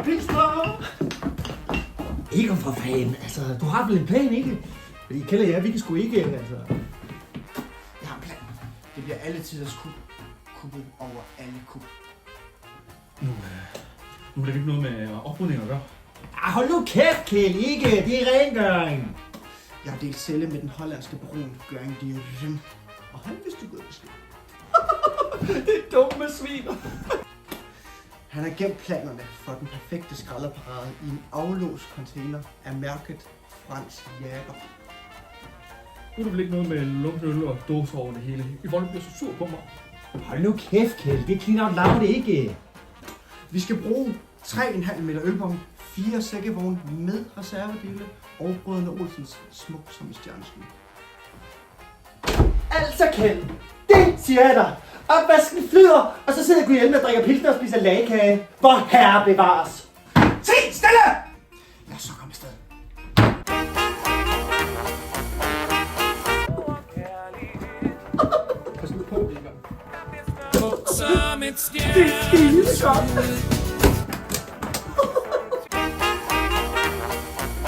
pilsner! Ikke for fanden, altså, du har vel en plan, ikke? Fordi Kjeld og jeg, vi kan sgu ikke, altså. Jeg har en plan. Det bliver alle tiders kup. Kuppet over alle kup. Nu er det ikke noget med oprydning at gøre. Hold nu kæft, Kjeld, ikke? Det er rengøring. Jeg har delt celle med den hollandske baron Göring Diogen. Og han vidste godt besked. Det er dumme sviner. Han har gemt planerne for den perfekte skralderparade i en aflåst container af mærket Franz Jager. Nu er det vel ikke noget med lunknøl og dåser over det hele. I forhold bliver så sur på mig. Hold nu kæft, Kjeld, det er clean out loud, ikke? Vi skal bruge 3,5 meter ølbong, 4 sækkevogne med reservedele og brødrene Olsens smuk som et stjerneskud. Altså, Kjeld, det siger jeg dig. Opvasken flyder, og så sidder jeg hjemme og drikker pilsner og spiser lagekage. Hvor herre bevares. Se, stille! Jeg sokker med sted. Pas nu på, Inger. Som et stjerne.